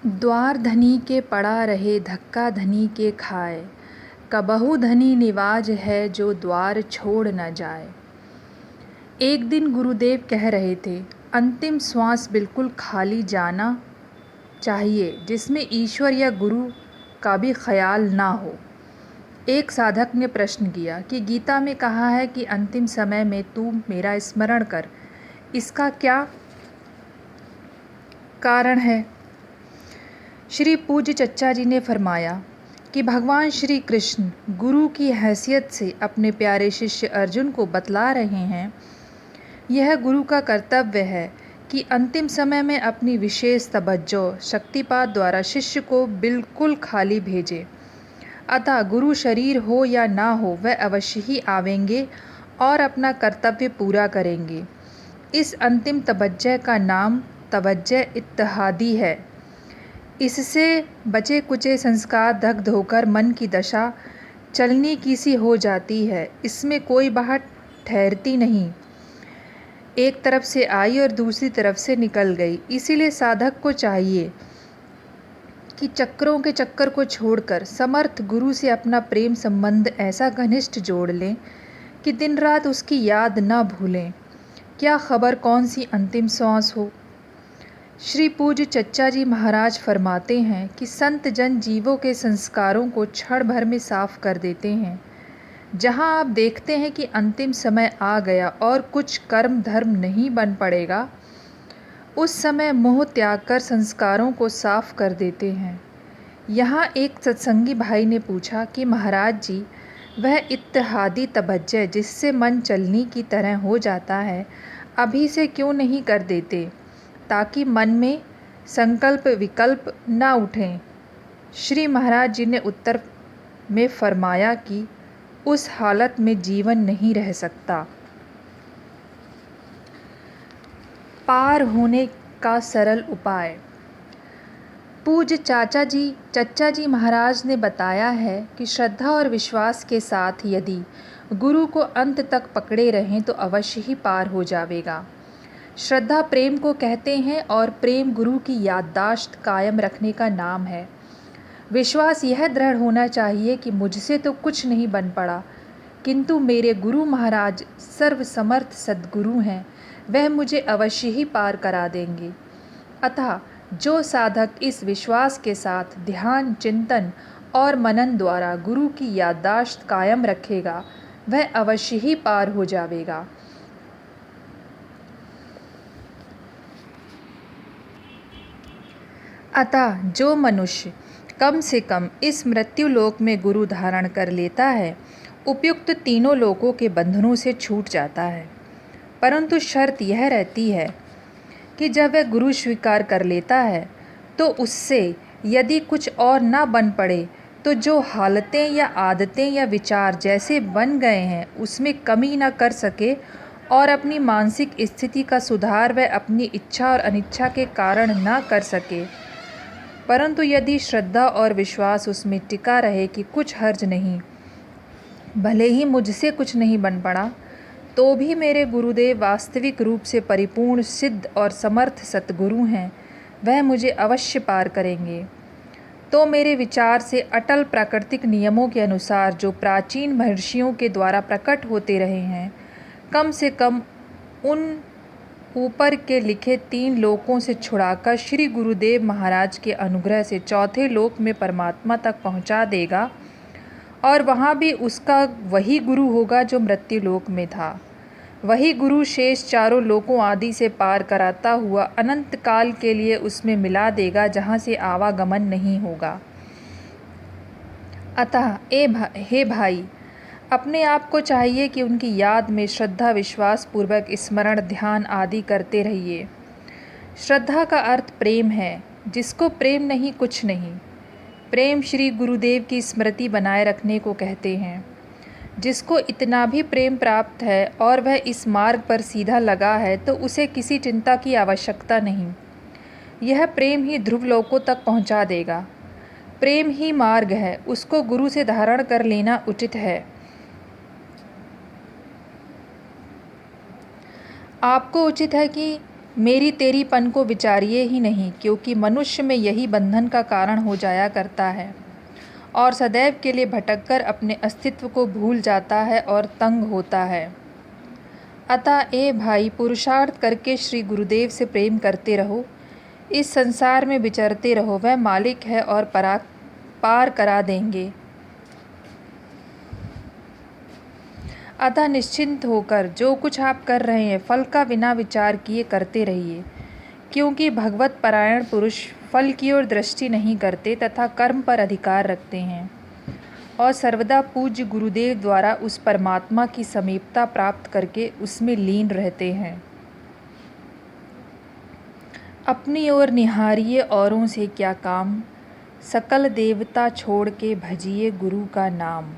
द्वार धनी के पड़ा रहे धक्का धनी के खाए, कबहु धनी निवाज है जो द्वार छोड़ न जाए। एक दिन गुरुदेव कह रहे थे, अंतिम श्वास बिल्कुल खाली जाना चाहिए जिसमें ईश्वर या गुरु का भी ख्याल ना हो। एक साधक ने प्रश्न किया कि गीता में कहा है कि अंतिम समय में तू मेरा स्मरण कर, इसका क्या कारण है? श्री पूज्य चच्चा जी ने फरमाया कि भगवान श्री कृष्ण गुरु की हैसियत से अपने प्यारे शिष्य अर्जुन को बतला रहे हैं, यह गुरु का कर्तव्य है कि अंतिम समय में अपनी विशेष तवज्जो शक्तिपात द्वारा शिष्य को बिल्कुल खाली भेजे। अतः गुरु शरीर हो या ना हो, वह अवश्य ही आवेंगे और अपना कर्तव्य पूरा करेंगे। इस अंतिम तवज्जो का नाम तवज्जो इत्तेहादी है। इससे बचे कुचे संस्कार दग्ध होकर मन की दशा चलनी की सी हो जाती है। इसमें कोई बात ठहरती नहीं, एक तरफ से आई और दूसरी तरफ से निकल गई। इसीलिए साधक को चाहिए कि चक्रों के चक्कर को छोड़कर समर्थ गुरु से अपना प्रेम संबंध ऐसा घनिष्ठ जोड़ लें कि दिन रात उसकी याद न भूलें। क्या खबर कौन सी अंतिम श्वास हो। श्री पूज्य चच्चा जी महाराज फरमाते हैं कि संत जन जीवों के संस्कारों को क्षण भर में साफ कर देते हैं। जहां आप देखते हैं कि अंतिम समय आ गया और कुछ कर्म धर्म नहीं बन पड़ेगा, उस समय मोह त्याग कर संस्कारों को साफ कर देते हैं। यहाँ एक सत्संगी भाई ने पूछा कि महाराज जी, वह इत्तेहादी तवज्जो जिससे मन चलनी की तरह हो जाता है, अभी से क्यों नहीं कर देते ताकि मन में संकल्प विकल्प ना उठें। श्री महाराज जी ने उत्तर में फरमाया कि उस हालत में जीवन नहीं रह सकता। पार होने का सरल उपाय। पूज्य चच्चा जी महाराज ने बताया है कि श्रद्धा और विश्वास के साथ यदि गुरु को अंत तक पकड़े रहें तो अवश्य ही पार हो जाएगा। श्रद्धा प्रेम को कहते हैं और प्रेम गुरु की याददाश्त कायम रखने का नाम है। विश्वास यह दृढ़ होना चाहिए कि मुझसे तो कुछ नहीं बन पड़ा, किंतु मेरे गुरु महाराज सर्वसमर्थ सद्गुरु हैं, वह मुझे अवश्य ही पार करा देंगे। अतः जो साधक इस विश्वास के साथ ध्यान, चिंतन और मनन द्वारा गुरु की याददाश्त कायम रखेगा, वह अवश्य ही पार हो जाएगा। अतः जो मनुष्य कम से कम इस मृत्यु लोक में गुरु धारण कर लेता है, उपयुक्त तीनों लोकों के बंधनों से छूट जाता है। परंतु शर्त यह रहती है कि जब वह गुरु स्वीकार कर लेता है तो उससे यदि कुछ और न बन पड़े तो जो हालतें या आदतें या विचार जैसे बन गए हैं उसमें कमी न कर सके और अपनी मानसिक स्थिति का सुधार वह अपनी इच्छा और अनिच्छा के कारण न कर सके। परंतु यदि श्रद्धा और विश्वास उसमें टिका रहे कि कुछ हर्ज नहीं, भले ही मुझसे कुछ नहीं बन पड़ा तो भी मेरे गुरुदेव वास्तविक रूप से परिपूर्ण सिद्ध और समर्थ सतगुरु हैं, वह मुझे अवश्य पार करेंगे। तो मेरे विचार से अटल प्राकृतिक नियमों के अनुसार जो प्राचीन महर्षियों के द्वारा प्रकट होते रहे हैं, कम से कम उन ऊपर के लिखे 3 लोकों से छुड़ाकर श्री गुरुदेव महाराज के अनुग्रह से चौथे लोक में परमात्मा तक पहुंचा देगा और वहाँ भी उसका वही गुरु होगा जो मृत्यु लोक में था। वही गुरु शेष चारों लोकों आदि से पार कराता हुआ अनंत काल के लिए उसमें मिला देगा जहाँ से आवागमन नहीं होगा। अतः हे भाई, अपने आप को चाहिए कि उनकी याद में श्रद्धा विश्वास पूर्वक स्मरण ध्यान आदि करते रहिए। श्रद्धा का अर्थ प्रेम है, जिसको प्रेम नहीं कुछ नहीं। प्रेम श्री गुरुदेव की स्मृति बनाए रखने को कहते हैं। जिसको इतना भी प्रेम प्राप्त है और वह इस मार्ग पर सीधा लगा है तो उसे किसी चिंता की आवश्यकता नहीं। यह प्रेम ही ध्रुव लोकों तक पहुंचा देगा। प्रेम ही मार्ग है, उसको गुरु से धारण कर लेना उचित है। आपको उचित है कि मेरी तेरीपन को विचारिए ही नहीं, क्योंकि मनुष्य में यही बंधन का कारण हो जाया करता है और सदैव के लिए भटककर अपने अस्तित्व को भूल जाता है और तंग होता है। अतः ए भाई, पुरुषार्थ करके श्री गुरुदेव से प्रेम करते रहो, इस संसार में विचरते रहो, वह मालिक है और पार करा देंगे। अतः निश्चिंत होकर जो कुछ आप कर रहे हैं फल का बिना विचार किए करते रहिए, क्योंकि भगवत परायण पुरुष फल की ओर दृष्टि नहीं करते तथा कर्म पर अधिकार रखते हैं और सर्वदा पूज्य गुरुदेव द्वारा उस परमात्मा की समीपता प्राप्त करके उसमें लीन रहते हैं। अपनी ओर निहारिए, औरों से क्या काम, सकल देवता छोड़ के भजिए गुरु का नाम।